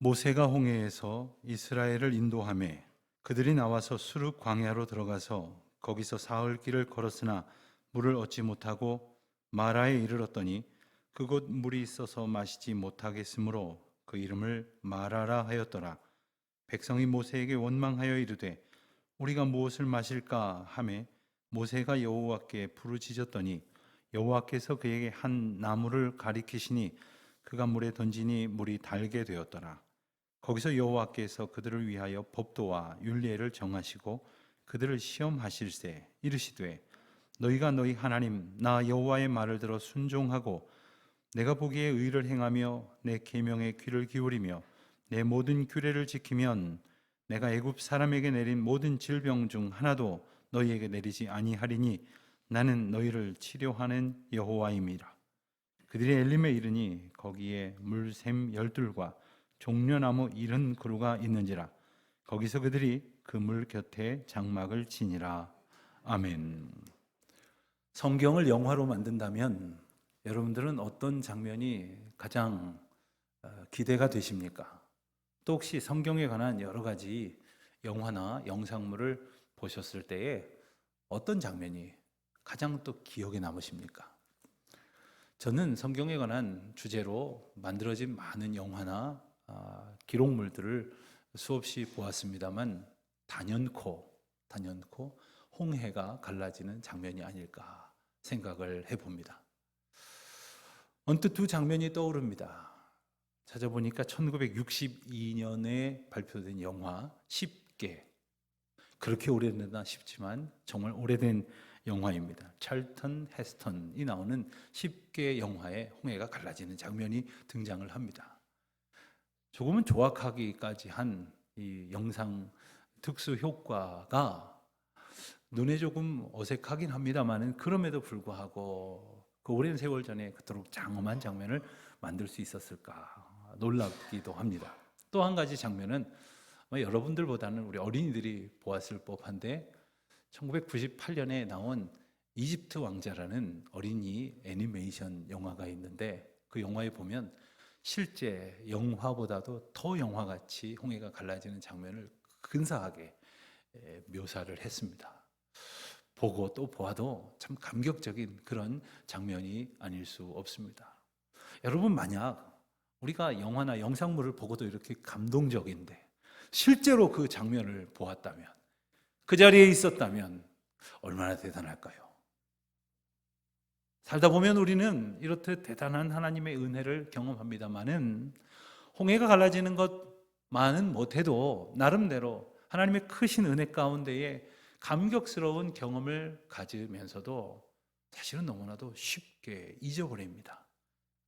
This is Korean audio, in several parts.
모세가 홍해에서 이스라엘을 인도하매 그들이 나와서 수르 광야로 들어가서 거기서 사흘 길을 걸었으나 물을 얻지 못하고 마라에 이르렀더니 그곳 물이 있어서 마시지 못하겠으므로 그 이름을 마라라 하였더라. 백성이 모세에게 원망하여 이르되 우리가 무엇을 마실까 하매 모세가 여호와께 부르짖었더니 여호와께서 그에게 한 나무를 가리키시니 그가 물에 던지니 물이 달게 되었더라. 거기서 여호와께서 그들을 위하여 법도와 율례를 정하시고 그들을 시험하실세 이르시되 너희가 너희 하나님 나 여호와의 말을 들어 순종하고 내가 보기에 의를 행하며 내 계명에 귀를 기울이며 내 모든 규례를 지키면 내가 애굽 사람에게 내린 모든 질병 중 하나도 너희에게 내리지 아니하리니 나는 너희를 치료하는 여호와임이라. 그들이 엘림에 이르니 거기에 물샘 열둘과 종려나무 70그루가 있는지라. 거기서 그들이 그 물 곁에 장막을 치니라. 아멘. 성경을 영화로 만든다면 여러분들은 어떤 장면이 가장 기대가 되십니까? 또 혹시 성경에 관한 여러 가지 영화나 영상물을 보셨을 때에 어떤 장면이 가장 또 기억에 남으십니까? 저는 성경에 관한 주제로 만들어진 많은 영화나 기록물들을 수없이 보았습니다만 단연코 홍해가 갈라지는 장면이 아닐까 생각을 해봅니다. 언뜻 두 장면이 떠오릅니다. 찾아보니까 1962년에 발표된 영화 10개, 그렇게 오래됐나 싶지만 정말 오래된 영화입니다. 찰턴 헤스턴이 나오는 10개 영화에 홍해가 갈라지는 장면이 등장을 합니다. 조금은 조악하기까지 한 이 영상 특수 효과가 눈에 조금 어색하긴 합니다만 그럼에도 불구하고 그 오랜 세월 전에 그토록 장엄한 장면을 만들 수 있었을까 놀랍기도 합니다. 또 한 가지 장면은 여러분들보다는 우리 어린이들이 보았을 법한데 1998년에 나온 이집트 왕자라는 어린이 애니메이션 영화가 있는데 그 영화에 보면 실제 영화보다도 더 영화같이 홍해가 갈라지는 장면을 근사하게 묘사를 했습니다. 보고 또 보아도 참 감격적인 그런 장면이 아닐 수 없습니다. 여러분, 만약 우리가 영화나 영상물을 보고도 이렇게 감동적인데 실제로 그 장면을 보았다면, 그 자리에 있었다면 얼마나 대단할까요? 살다 보면 우리는 이렇듯 대단한 하나님의 은혜를 경험합니다마는 홍해가 갈라지는 것만은 못해도 나름대로 하나님의 크신 은혜 가운데에 감격스러운 경험을 가지면서도 사실은 너무나도 쉽게 잊어버립니다.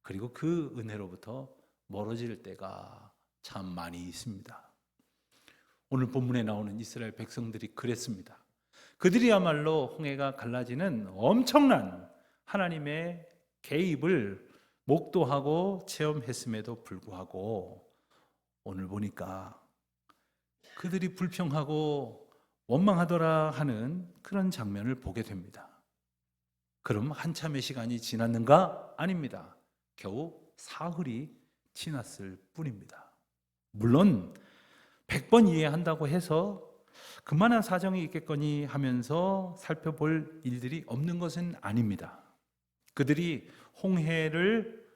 그리고 그 은혜로부터 멀어질 때가 참 많이 있습니다. 오늘 본문에 나오는 이스라엘 백성들이 그랬습니다. 그들이야말로 홍해가 갈라지는 엄청난 하나님의 개입을 목도하고 체험했음에도 불구하고 오늘 보니까 그들이 불평하고 원망하더라 하는 그런 장면을 보게 됩니다. 그럼 한참의 시간이 지났는가? 아닙니다. 겨우 사흘이 지났을 뿐입니다. 물론 100번 이해한다고 해서 그만한 사정이 있겠거니 하면서 살펴볼 일들이 없는 것은 아닙니다. 그들이 홍해를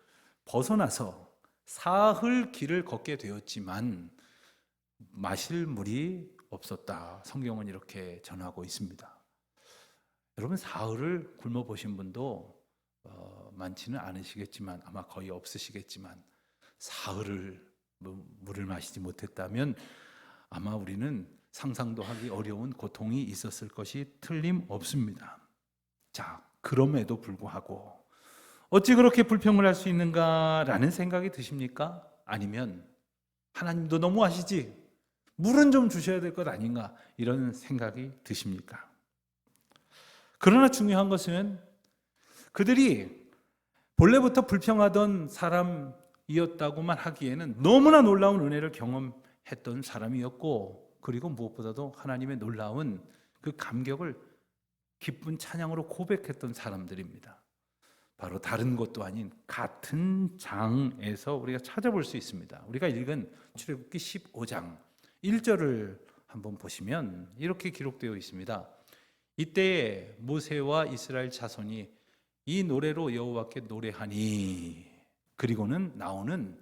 벗어나서 사흘 길을 걷게 되었지만 마실 물이 없었다. 성경은 이렇게 전하고 있습니다. 여러분, 사흘을 굶어 보신 분도 많지는 않으시겠지만 아마 거의 없으시겠지만 사흘을 물을 마시지 못했다면 아마 우리는 상상도 하기 어려운 고통이 있었을 것이 틀림없습니다. 자, 그럼에도 불구하고 어찌 그렇게 불평을 할 수 있는가라는 생각이 드십니까? 아니면 하나님도 너무하시지, 물은 좀 주셔야 될 것 아닌가, 이런 생각이 드십니까? 그러나 중요한 것은 그들이 본래부터 불평하던 사람이었다고만 하기에는 너무나 놀라운 은혜를 경험했던 사람이었고, 그리고 무엇보다도 하나님의 놀라운 그 감격을 기쁜 찬양으로 고백했던 사람들입니다. 바로 다른 곳도 아닌 같은 장에서 우리가 찾아볼 수 있습니다. 우리가 읽은 출애굽기 15장 1절을 한번 보시면 이렇게 기록되어 있습니다. 이때에 모세와 이스라엘 자손이 이 노래로 여호와께 노래하니, 그리고는 나오는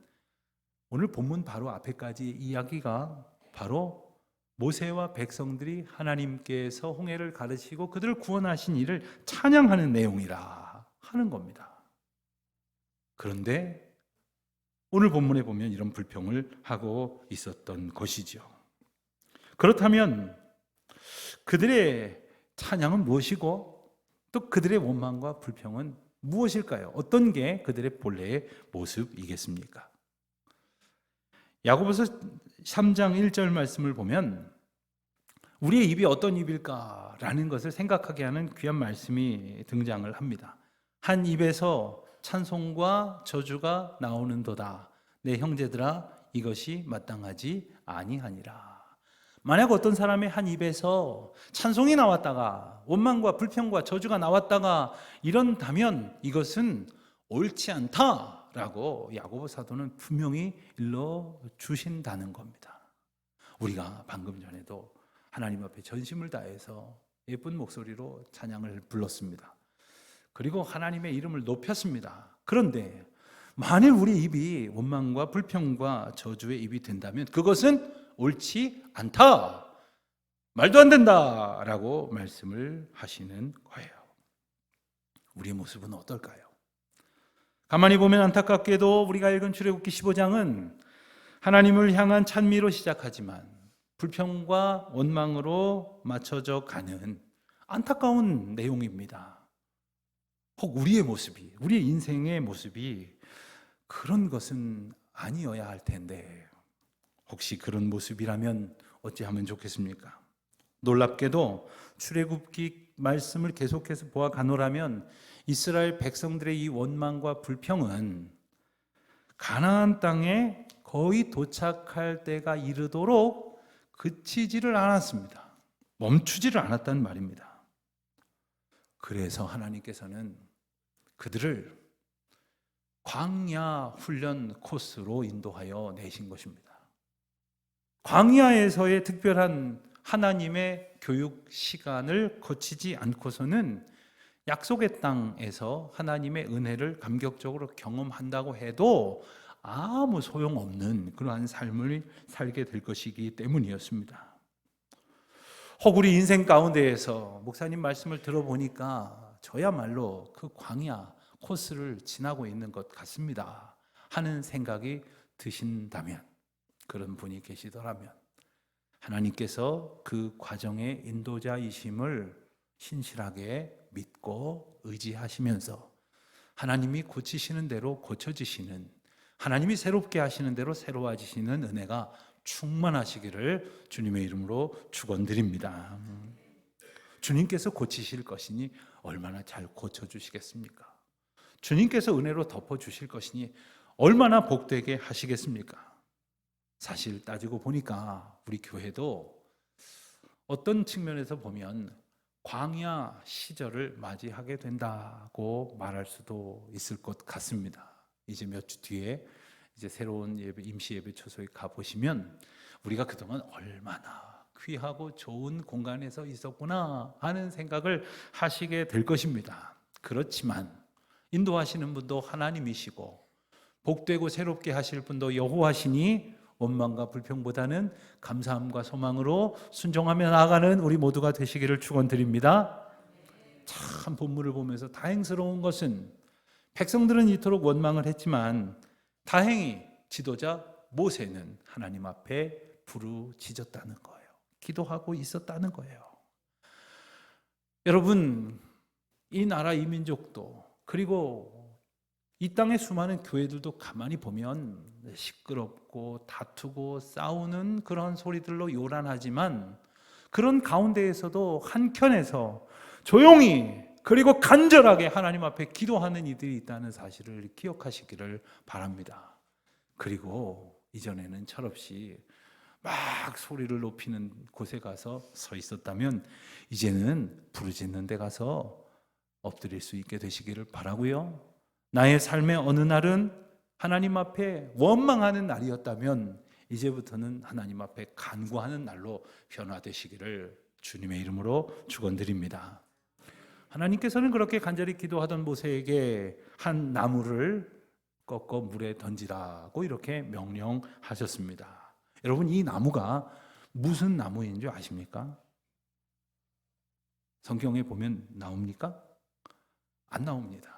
오늘 본문 바로 앞에까지 이야기가 바로 모세와 백성들이 하나님께서 홍해를 가르치고 그들을 구원하신 일을 찬양하는 내용이라 하는 겁니다. 그런데 오늘 본문에 보면 이런 불평을 하고 있었던 것이죠. 그렇다면 그들의 찬양은 무엇이고 또 그들의 원망과 불평은 무엇일까요? 어떤 게 그들의 본래의 모습이겠습니까? 야고보서 3장 1절 말씀을 보면 우리의 입이 어떤 입일까라는 것을 생각하게 하는 귀한 말씀이 등장을 합니다. 한 입에서 찬송과 저주가 나오는도다. 내 형제들아, 이것이 마땅하지 아니하니라. 만약 어떤 사람의 한 입에서 찬송이 나왔다가 원망과 불평과 저주가 나왔다가 이런다면 이것은 옳지 않다라고 야고보 사도는 분명히 일러 주신다는 겁니다. 우리가 방금 전에도 하나님 앞에 전심을 다해서 예쁜 목소리로 찬양을 불렀습니다. 그리고 하나님의 이름을 높였습니다. 그런데 만일 우리 입이 원망과 불평과 저주의 입이 된다면 그것은 옳지 않다, 말도 안 된다라고 말씀을 하시는 거예요. 우리의 모습은 어떨까요? 가만히 보면 안타깝게도 우리가 읽은 출애굽기 15장은 하나님을 향한 찬미로 시작하지만 불평과 원망으로 맞춰져 가는 안타까운 내용입니다. 혹 우리의 모습이, 우리의 인생의 모습이 그런 것은 아니어야 할 텐데 혹시 그런 모습이라면 어찌하면 좋겠습니까? 놀랍게도 출애굽기 말씀을 계속해서 보아가노라면 이스라엘 백성들의 이 원망과 불평은 가나안 땅에 거의 도착할 때가 이르도록 그치지를 않았습니다. 멈추지를 않았다는 말입니다. 그래서 하나님께서는 그들을 광야 훈련 코스로 인도하여 내신 것입니다. 광야에서의 특별한 하나님의 교육 시간을 거치지 않고서는 약속의 땅에서 하나님의 은혜를 감격적으로 경험한다고 해도 아무 소용없는 그러한 삶을 살게 될 것이기 때문이었습니다. 혹 우리 인생 가운데에서 목사님 말씀을 들어보니까 저야말로 그 광야 코스를 지나고 있는 것 같습니다 하는 생각이 드신다면, 그런 분이 계시더라면 하나님께서 그 과정의 인도자이심을 신실하게 믿고 의지하시면서 하나님이 고치시는 대로 고쳐지시는, 하나님이 새롭게 하시는 대로 새로워지시는 은혜가 충만하시기를 주님의 이름으로 축원드립니다. 주님께서 고치실 것이니 얼마나 잘 고쳐주시겠습니까? 주님께서 은혜로 덮어주실 것이니 얼마나 복되게 하시겠습니까? 사실 따지고 보니까 우리 교회도 어떤 측면에서 보면 광야 시절을 맞이하게 된다고 말할 수도 있을 것 같습니다. 이제 몇 주 뒤에 이제 새로운 예배, 임시 예배 초소에 가 보시면 우리가 그동안 얼마나 귀하고 좋은 공간에서 있었구나 하는 생각을 하시게 될 것입니다. 그렇지만 인도하시는 분도 하나님이시고 복되고 새롭게 하실 분도 여호와시니 원망과 불평보다는 감사함과 소망으로 순종하며 나아가는 우리 모두가 되시기를 축원드립니다. 참 본문을 보면서 다행스러운 것은 백성들은 이토록 원망을 했지만 다행히 지도자 모세는 하나님 앞에 부르짖었다는 거예요. 기도하고 있었다는 거예요. 여러분, 이 나라 이 민족도 그리고 이 땅의 수많은 교회들도 가만히 보면 시끄럽고 다투고 싸우는 그런 소리들로 요란하지만 그런 가운데에서도 한켠에서 조용히 그리고 간절하게 하나님 앞에 기도하는 이들이 있다는 사실을 기억하시기를 바랍니다. 그리고 이전에는 철없이 막 소리를 높이는 곳에 가서 서 있었다면 이제는 부르짖는 데 가서 엎드릴 수 있게 되시기를 바라고요. 나의 삶의 어느 날은 하나님 앞에 원망하는 날이었다면 이제부터는 하나님 앞에 간구하는 날로 변화되시기를 주님의 이름으로 축원드립니다. 하나님께서는 그렇게 간절히 기도하던 모세에게 한 나무를 꺾어 물에 던지라고 이렇게 명령하셨습니다. 여러분, 이 나무가 무슨 나무인 줄 아십니까? 성경에 보면 나옵니까? 안 나옵니다.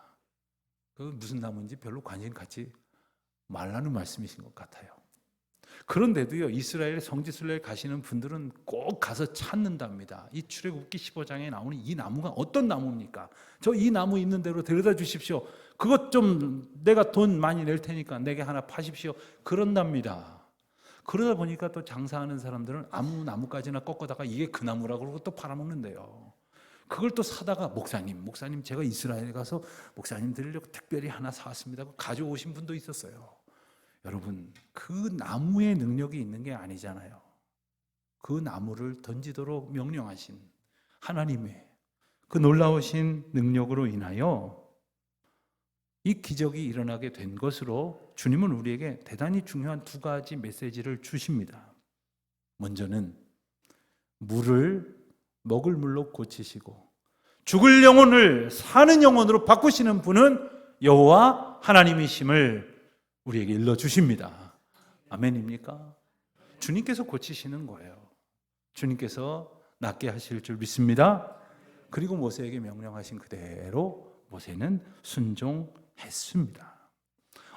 그 무슨 나무인지 별로 관심 갖지 말라는 말씀이신 것 같아요. 그런데도요, 이스라엘 성지순례 가시는 분들은 꼭 가서 찾는답니다. 이 출애굽기 15장에 나오는 이 나무가 어떤 나무입니까? 저 이 나무 있는 대로 데려다 주십시오. 그것 좀 내가 돈 많이 낼 테니까 내게 하나 파십시오. 그런답니다. 그러다 보니까 또 장사하는 사람들은 아무 나무까지나 꺾어다가 이게 그 나무라고 그러고 또 팔아먹는데요. 그걸 또 사다가 목사님 제가 이스라엘에 가서 목사님 드리려고 특별히 하나 사왔습니다. 가져오신 분도 있었어요. 여러분, 그 나무의 능력이 있는 게 아니잖아요. 그 나무를 던지도록 명령하신 하나님의 그 놀라우신 능력으로 인하여 이 기적이 일어나게 된 것으로 주님은 우리에게 대단히 중요한 두 가지 메시지를 주십니다. 먼저는 물을 먹을 물로 고치시고 죽을 영혼을 사는 영혼으로 바꾸시는 분은 여호와 하나님이심을 우리에게 일러주십니다. 아멘입니까? 주님께서 고치시는 거예요. 주님께서 낫게 하실 줄 믿습니다. 그리고 모세에게 명령하신 그대로 모세는 순종했습니다.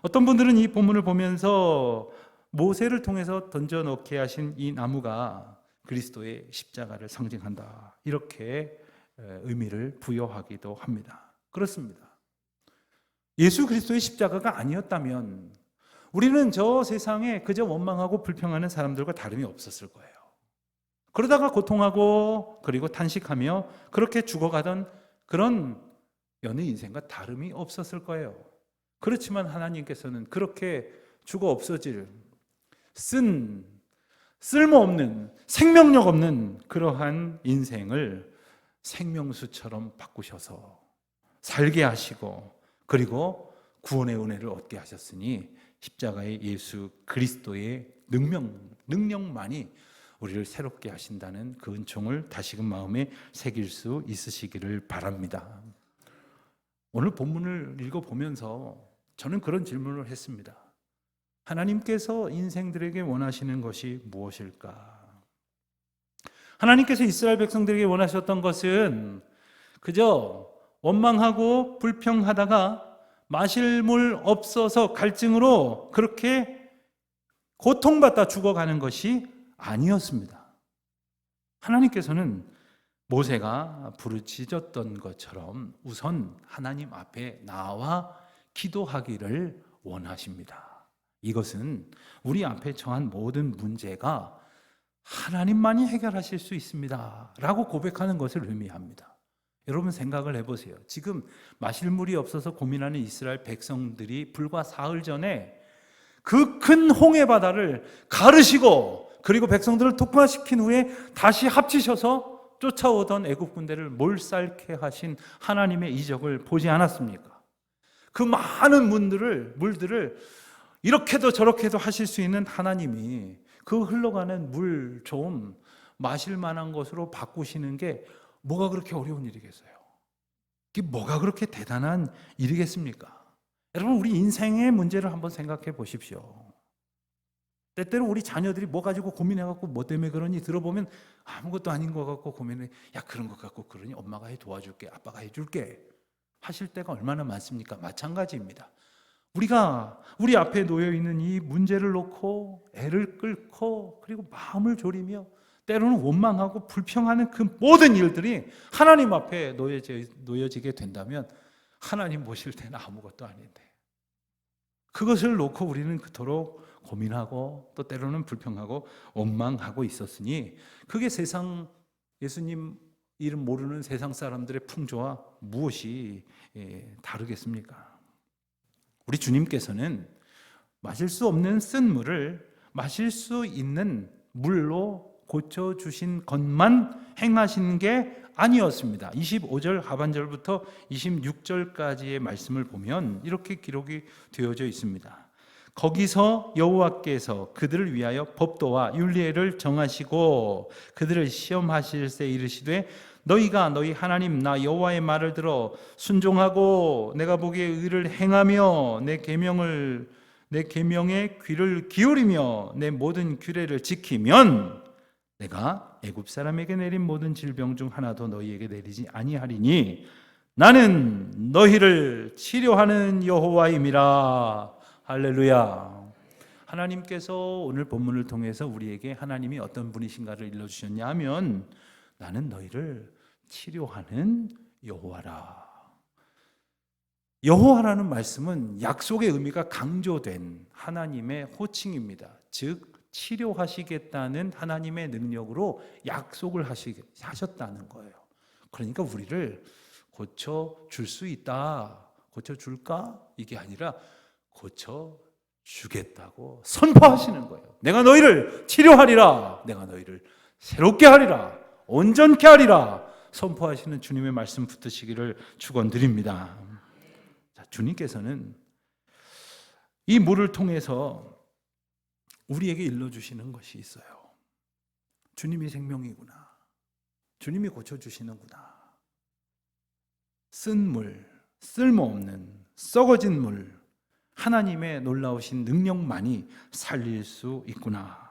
어떤 분들은 이 본문을 보면서 모세를 통해서 던져넣게 하신 이 나무가 그리스도의 십자가를 상징한다, 이렇게 의미를 부여하기도 합니다. 그렇습니다. 예수 그리스도의 십자가가 아니었다면 우리는 저 세상에 그저 원망하고 불평하는 사람들과 다름이 없었을 거예요. 그러다가 고통하고 그리고 탄식하며 그렇게 죽어가던 그런 연의 인생과 다름이 없었을 거예요. 그렇지만 하나님께서는 그렇게 죽어 없어질 쓸모없는, 생명력 없는 그러한 인생을 생명수처럼 바꾸셔서 살게 하시고 그리고 구원의 은혜를 얻게 하셨으니 십자가의 예수 그리스도의 능력만이 우리를 새롭게 하신다는 그 은총을 다시금 마음에 새길 수 있으시기를 바랍니다. 오늘 본문을 읽어보면서 저는 그런 질문을 했습니다. 하나님께서 인생들에게 원하시는 것이 무엇일까? 하나님께서 이스라엘 백성들에게 원하셨던 것은 그저 원망하고 불평하다가 마실 물 없어서 갈증으로 그렇게 고통받다 죽어가는 것이 아니었습니다. 하나님께서는 모세가 부르짖었던 것처럼 우선 하나님 앞에 나와 기도하기를 원하십니다. 이것은 우리 앞에 처한 모든 문제가 하나님만이 해결하실 수 있습니다 라고 고백하는 것을 의미합니다. 여러분 생각을 해보세요. 지금 마실 물이 없어서 고민하는 이스라엘 백성들이 불과 사흘 전에 그 큰 홍해 바다를 가르시고 그리고 백성들을 독과시킨 후에 다시 합치셔서 쫓아오던 애국 군대를 몰살케 하신 하나님의 이적을 보지 않았습니까? 그 많은 물들을 이렇게도 저렇게도 하실 수 있는 하나님이 그 흘러가는 물 좀 마실 만한 것으로 바꾸시는 게 뭐가 그렇게 어려운 일이겠어요? 이게 뭐가 그렇게 대단한 일이겠습니까? 여러분, 우리 인생의 문제를 한번 생각해 보십시오. 때때로 우리 자녀들이 뭐 가지고 고민해갖고 뭐 때문에 그러니 들어보면 아무것도 아닌 것 같고 고민해. 야, 그런 것 같고 그러니 엄마가 해 도와줄게, 아빠가 해줄게 하실 때가 얼마나 많습니까? 마찬가지입니다. 우리가 우리 앞에 놓여 있는 이 문제를 놓고 애를 끌고 그리고 마음을 졸이며 때로는 원망하고 불평하는 그 모든 일들이 하나님 앞에 놓여지게 된다면 하나님 보실 때는 아무것도 아닌데 그것을 놓고 우리는 그토록 고민하고 또 때로는 불평하고 원망하고 있었으니 그게 세상, 예수님 이름 모르는 세상 사람들의 풍조와 무엇이 다르겠습니까? 우리 주님께서는 마실 수 없는 쓴 물을 마실 수 있는 물로 고쳐주신 것만 행하신 게 아니었습니다. 25절 하반절부터 26절까지의 말씀을 보면 이렇게 기록이 되어져 있습니다. 거기서 여호와께서 그들을 위하여 법도와 율례를 정하시고 그들을 시험하실세 이르시되 너희가 너희 하나님 나 여호와의 말을 들어 순종하고 내가 보기에 의를 행하며 내 계명에 귀를 기울이며 내 모든 규례를 지키면 내가 애굽 사람에게 내린 모든 질병 중 하나도 너희에게 내리지 아니하리니 나는 너희를 치료하는 여호와임이라. 할렐루야. 하나님께서 오늘 본문을 통해서 우리에게 하나님이 어떤 분이신가를 일러주셨냐 하면 나는 너희를 치료하는 여호와라. 여호와라는 말씀은 약속의 의미가 강조된 하나님의 호칭입니다. 즉 치료하시겠다는 하나님의 능력으로 약속을 하셨다는 거예요. 그러니까 우리를 고쳐줄 수 있다. 고쳐줄까? 이게 아니라 고쳐주겠다고 선포하시는 거예요. 내가 너희를 치료하리라. 내가 너희를 새롭게 하리라. 온전케 하리라. 선포하시는 주님의 말씀 붙드시기를 축원드립니다. 자, 주님께서는 이 물을 통해서 우리에게 일러주시는 것이 있어요. 주님이 생명이구나. 주님이 고쳐주시는구나. 쓴 물, 쓸모없는 썩어진 물, 하나님의 놀라우신 능력만이 살릴 수 있구나.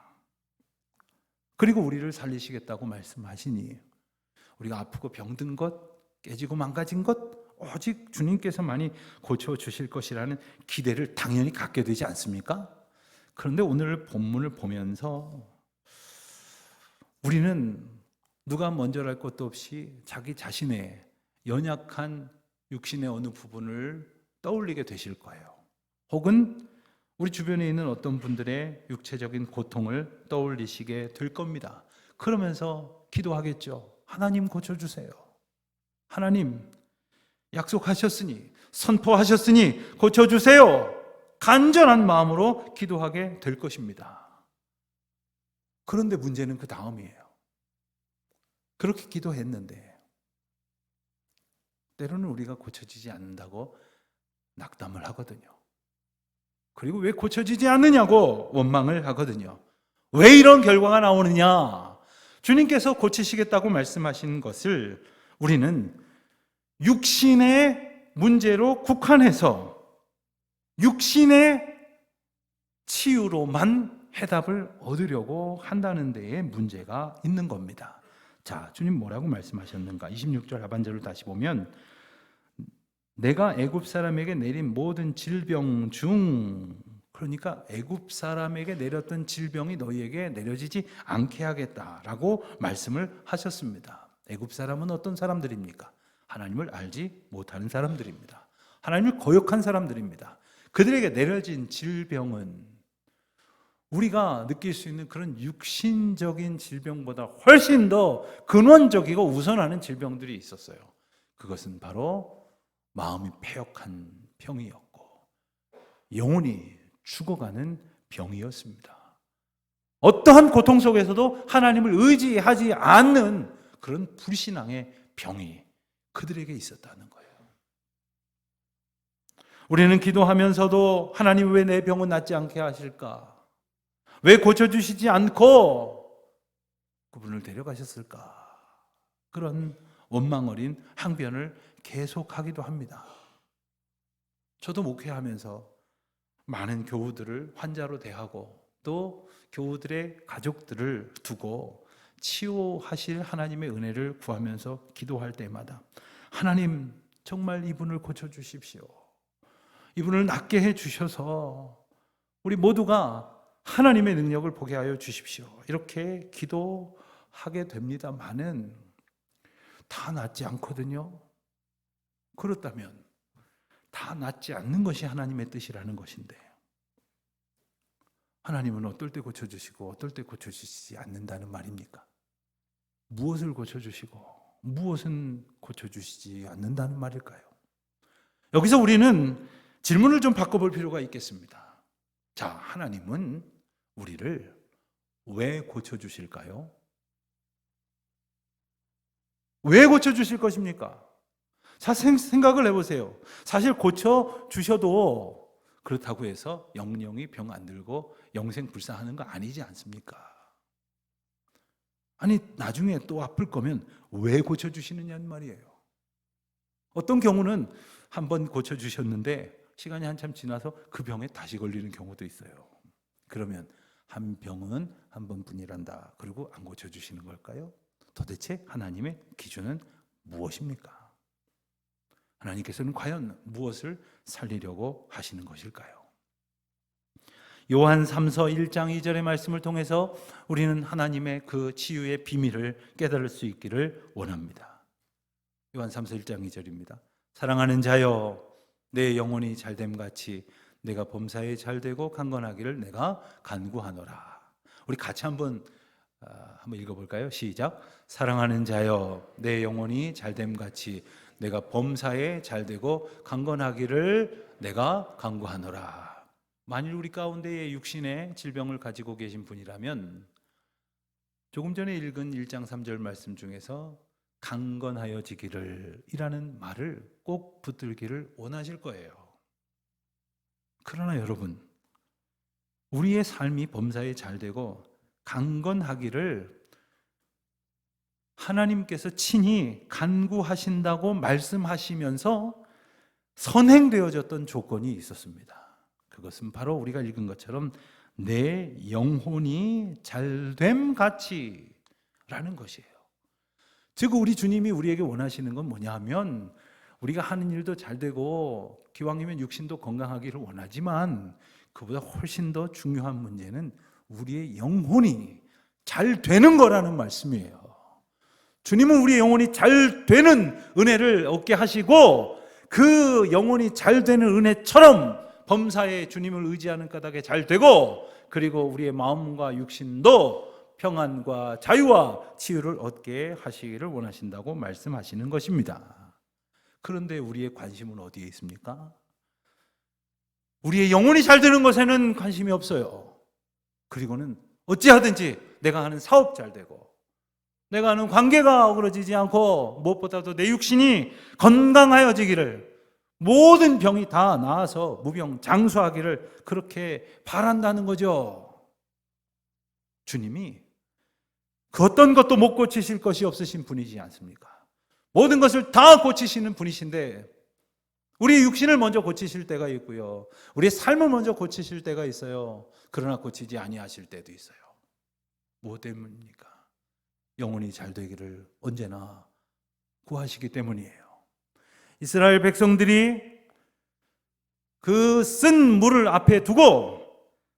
그리고 우리를 살리시겠다고 말씀하시니 우리가 아프고 병든 것, 깨지고 망가진 것 오직 주님께서만이 고쳐주실 것이라는 기대를 당연히 갖게 되지 않습니까? 그런데 오늘 본문을 보면서 우리는 누가 먼저랄 것도 없이 자기 자신의 연약한 육신의 어느 부분을 떠올리게 되실 거예요. 혹은 우리 주변에 있는 어떤 분들의 육체적인 고통을 떠올리시게 될 겁니다. 그러면서 기도하겠죠. 하나님 고쳐주세요. 하나님 약속하셨으니 선포하셨으니 고쳐주세요. 간절한 마음으로 기도하게 될 것입니다. 그런데 문제는 그 다음이에요. 그렇게 기도했는데 때로는 우리가 고쳐지지 않는다고 낙담을 하거든요. 그리고 왜 고쳐지지 않느냐고 원망을 하거든요. 왜 이런 결과가 나오느냐? 주님께서 고치시겠다고 말씀하신 것을 우리는 육신의 문제로 국한해서 육신의 치유로만 해답을 얻으려고 한다는 데에 문제가 있는 겁니다. 자, 주님 뭐라고 말씀하셨는가? 26절 하반절을 다시 보면 내가 애굽 사람에게 내린 모든 질병 중, 그러니까 애굽 사람에게 내렸던 질병이 너희에게 내려지지 않게 하겠다라고 말씀을 하셨습니다. 애굽 사람은 어떤 사람들입니까? 하나님을 알지 못하는 사람들입니다. 하나님을 거역한 사람들입니다. 그들에게 내려진 질병은 우리가 느낄 수 있는 그런 육신적인 질병보다 훨씬 더 근원적이고 우선하는 질병들이 있었어요. 그것은 바로 마음이 패역한 병이었고 영혼이 죽어가는 병이었습니다. 어떠한 고통 속에서도 하나님을 의지하지 않는 그런 불신앙의 병이 그들에게 있었다는 거예요. 우리는 기도하면서도 하나님 왜 내 병은 낫지 않게 하실까? 왜 고쳐주시지 않고 그분을 데려가셨을까? 그런 원망 어린 항변을 계속하기도 합니다. 저도 목회하면서 많은 교우들을 환자로 대하고 또 교우들의 가족들을 두고 치유하실 하나님의 은혜를 구하면서 기도할 때마다 하나님 정말 이분을 고쳐주십시오. 이분을 낫게 해주셔서 우리 모두가 하나님의 능력을 보게 하여 주십시오. 이렇게 기도하게 됩니다만은 다 낫지 않거든요. 그렇다면 다 낫지 않는 것이 하나님의 뜻이라는 것인데 하나님은 어떨 때 고쳐주시고 어떨 때 고쳐주시지 않는다는 말입니까? 무엇을 고쳐주시고 무엇은 고쳐주시지 않는다는 말일까요? 여기서 우리는 질문을 좀 바꿔볼 필요가 있겠습니다. 자, 하나님은 우리를 왜 고쳐주실까요? 왜 고쳐주실 것입니까? 생각을 해보세요. 사실 고쳐주셔도 그렇다고 해서 영영이 병 안 들고 영생불사하는 거 아니지 않습니까? 아니 나중에 또 아플 거면 왜 고쳐주시느냐는 말이에요. 어떤 경우는 한번 고쳐주셨는데 시간이 한참 지나서 그 병에 다시 걸리는 경우도 있어요. 그러면 한 병은 한 번뿐이란다. 그리고 안 고쳐주시는 걸까요? 도대체 하나님의 기준은 무엇입니까? 하나님께서는 과연 무엇을 살리려고 하시는 것일까요? 요한 3서 1장 2절의 말씀을 통해서 우리는 하나님의 그 치유의 비밀을 깨달을 수 있기를 원합니다. 요한 3서 1장 2절입니다. 사랑하는 자여, 내 영혼이 잘됨같이 내가 범사에 잘되고 강건하기를 내가 간구하노라. 우리 같이 한번 읽어볼까요? 시작. 사랑하는 자여, 내 영혼이 잘됨같이 내가 범사에 잘되고 강건하기를 내가 간구하노라. 만일 우리 가운데에 육신의 질병을 가지고 계신 분이라면 조금 전에 읽은 1장 3절 말씀 중에서 강건하여지기를 이라는 말을 꼭 붙들기를 원하실 거예요. 그러나 여러분, 우리의 삶이 범사에 잘되고 강건하기를 하나님께서 친히 간구하신다고 말씀하시면서 선행되어졌던 조건이 있었습니다. 그것은 바로 우리가 읽은 것처럼 내 영혼이 잘됨 같이 라는 것이에요. 즉 우리 주님이 우리에게 원하시는 건 뭐냐 하면 우리가 하는 일도 잘 되고 기왕이면 육신도 건강하기를 원하지만 그보다 훨씬 더 중요한 문제는 우리의 영혼이 잘 되는 거라는 말씀이에요. 주님은 우리의 영혼이 잘 되는 은혜를 얻게 하시고 그 영혼이 잘 되는 은혜처럼 범사에 주님을 의지하는 까닭에 잘 되고 그리고 우리의 마음과 육신도 평안과 자유와 치유를 얻게 하시기를 원하신다고 말씀하시는 것입니다. 그런데 우리의 관심은 어디에 있습니까? 우리의 영혼이 잘 되는 것에는 관심이 없어요. 그리고는 어찌하든지 내가 하는 사업 잘 되고 내가 하는 관계가 어그러지지 않고 무엇보다도 내 육신이 건강하여지기를 모든 병이 다 나아서 무병장수하기를 그렇게 바란다는 거죠. 주님이 그 어떤 것도 못 고치실 것이 없으신 분이지 않습니까? 모든 것을 다 고치시는 분이신데 우리 육신을 먼저 고치실 때가 있고요. 우리의 삶을 먼저 고치실 때가 있어요. 그러나 고치지 아니하실 때도 있어요. 무엇 때문입니까? 영혼이 잘 되기를 언제나 구하시기 때문이에요. 이스라엘 백성들이 그 쓴 물을 앞에 두고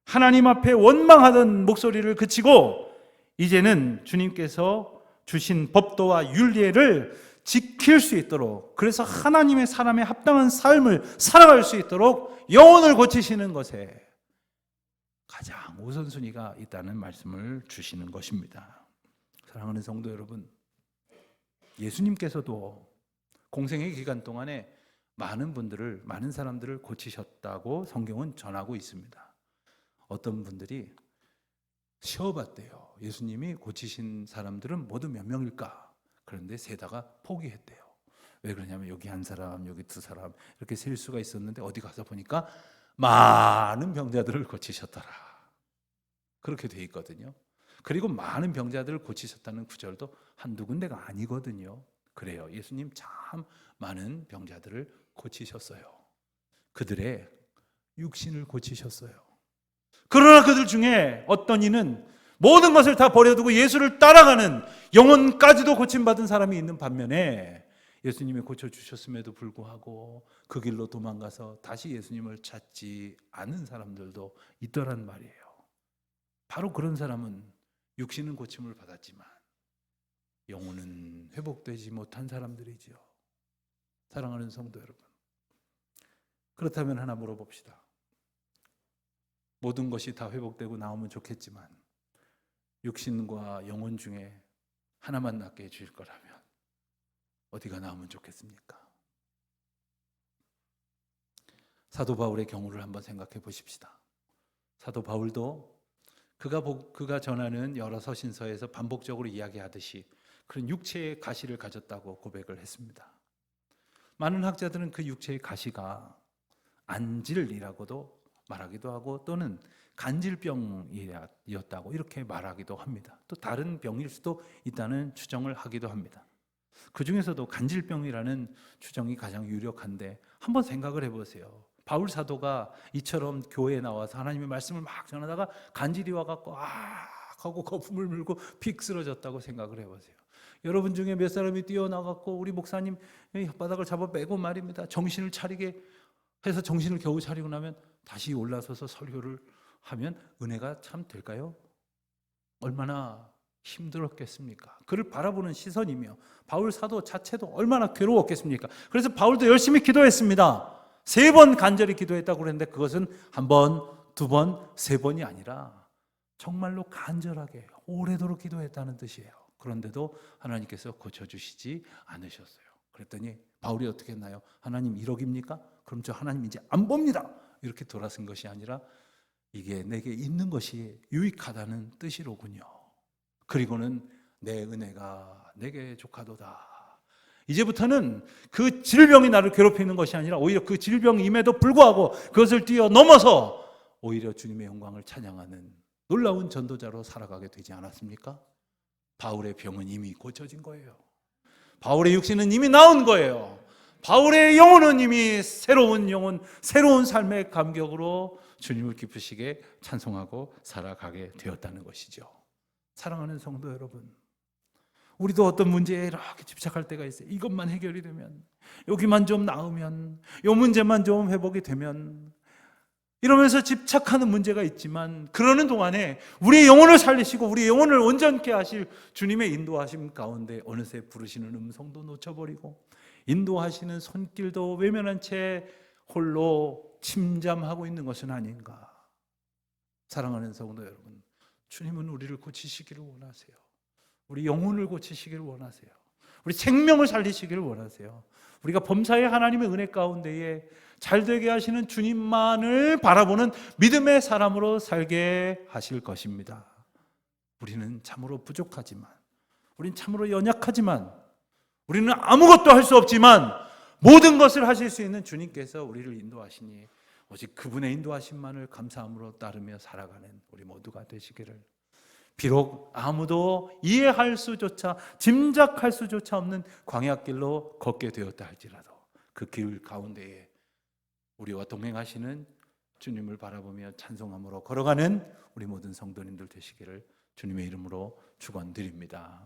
하나님 앞에 원망하던 목소리를 그치고 이제는 주님께서 주신 법도와 율례를 지킬 수 있도록 그래서 하나님의 사람의 합당한 삶을 살아갈 수 있도록 영혼을 고치시는 것에 가장 우선순위가 있다는 말씀을 주시는 것입니다. 사랑하는 성도 여러분, 예수님께서도 공생의 기간 동안에 많은 사람들을 고치셨다고 성경은 전하고 있습니다. 어떤 분들이 시험봤대요. 예수님이 고치신 사람들은 모두 몇 명일까? 그런데 세다가 포기했대요. 왜 그러냐면 여기 한 사람, 여기 두 사람 이렇게 셀 수가 있었는데 어디 가서 보니까 많은 병자들을 고치셨더라. 그렇게 돼 있거든요. 그리고 많은 병자들을 고치셨다는 구절도 한두 군데가 아니거든요. 그래요. 예수님 참 많은 병자들을 고치셨어요. 그들의 육신을 고치셨어요. 그러나 그들 중에 어떤 이는 모든 것을 다 버려두고 예수를 따라가는 영혼까지도 고침받은 사람이 있는 반면에 예수님이 고쳐주셨음에도 불구하고 그 길로 도망가서 다시 예수님을 찾지 않은 사람들도 있더란 말이에요. 바로 그런 사람은 육신은 고침을 받았지만 영혼은 회복되지 못한 사람들이죠. 사랑하는 성도 여러분, 그렇다면 하나 물어봅시다. 모든 것이 다 회복되고 나오면 좋겠지만 육신과 영혼 중에 하나만 낫게 해주실 거라면 어디가 나오면 좋겠습니까? 사도 바울의 경우를 한번 생각해 보십시다. 사도 바울도 그가 전하는 여러 서신서에서 반복적으로 이야기하듯이 그런 육체의 가시를 가졌다고 고백을 했습니다. 많은 학자들은 그 육체의 가시가 안질이라고도 말하기도 하고 또는 간질병이었다고 이렇게 말하기도 합니다. 또 다른 병일 수도 있다는 추정을 하기도 합니다. 그 중에서도 간질병이라는 추정이 가장 유력한데 한번 생각을 해보세요. 바울 사도가 이처럼 교회에 나와서 하나님의 말씀을 막 전하다가 간질이 와갖고 하고 거품을 물고 픽 쓰러졌다고 생각을 해보세요. 여러분 중에 몇 사람이 뛰어나갖고 우리 목사님 혓바닥을 잡아 빼고 말입니다. 정신을 차리게 해서 정신을 겨우 차리고 나면 다시 올라서서 설교를 하면 은혜가 참 될까요? 얼마나 힘들었겠습니까? 그를 바라보는 시선이며 바울 사도 자체도 얼마나 괴로웠겠습니까? 그래서 바울도 열심히 기도했습니다. 3번 간절히 기도했다고 그랬는데 그것은 1번, 2번, 3번이 아니라 정말로 간절하게 오래도록 기도했다는 뜻이에요. 그런데도 하나님께서 고쳐주시지 않으셨어요. 그랬더니 바울이 어떻게 했나요? 하나님 1억입니까? 그럼 저 하나님 이제 안 봅니다. 이렇게 돌아선 것이 아니라 이게 내게 있는 것이 유익하다는 뜻이로군요. 그리고는 내 은혜가 내게 족하도다. 이제부터는 그 질병이 나를 괴롭히는 것이 아니라 오히려 그 질병임에도 불구하고 그것을 뛰어넘어서 오히려 주님의 영광을 찬양하는 놀라운 전도자로 살아가게 되지 않았습니까? 바울의 병은 이미 고쳐진 거예요. 바울의 육신은 이미 나은 거예요. 바울의 영혼은 이미 새로운 영혼, 새로운 삶의 감격으로 주님을 기쁘시게 찬송하고 살아가게 되었다는 것이죠. 사랑하는 성도 여러분, 우리도 어떤 문제에 이렇게 집착할 때가 있어요. 이것만 해결이 되면, 여기만 좀 나으면, 이 문제만 좀 회복이 되면, 이러면서 집착하는 문제가 있지만 그러는 동안에 우리의 영혼을 살리시고 우리의 영혼을 온전케 하실 주님의 인도하심 가운데 어느새 부르시는 음성도 놓쳐버리고 인도하시는 손길도 외면한 채 홀로 침잠하고 있는 것은 아닌가. 사랑하는 성도 여러분, 주님은 우리를 고치시기를 원하세요. 우리 영혼을 고치시기를 원하세요. 우리 생명을 살리시기를 원하세요. 우리가 범사의 하나님의 은혜 가운데에 잘되게 하시는 주님만을 바라보는 믿음의 사람으로 살게 하실 것입니다. 우리는 참으로 부족하지만, 우리는 참으로 연약하지만, 우리는 아무것도 할 수 없지만 모든 것을 하실 수 있는 주님께서 우리를 인도하시니 오직 그분의 인도하심만을 감사함으로 따르며 살아가는 우리 모두가 되시기를. 비록 아무도 이해할 수조차 짐작할 수조차 없는 광야길로 걷게 되었다 할지라도 그 길 가운데에 우리와 동행하시는 주님을 바라보며 찬송함으로 걸어가는 우리 모든 성도님들 되시기를 주님의 이름으로 축원드립니다.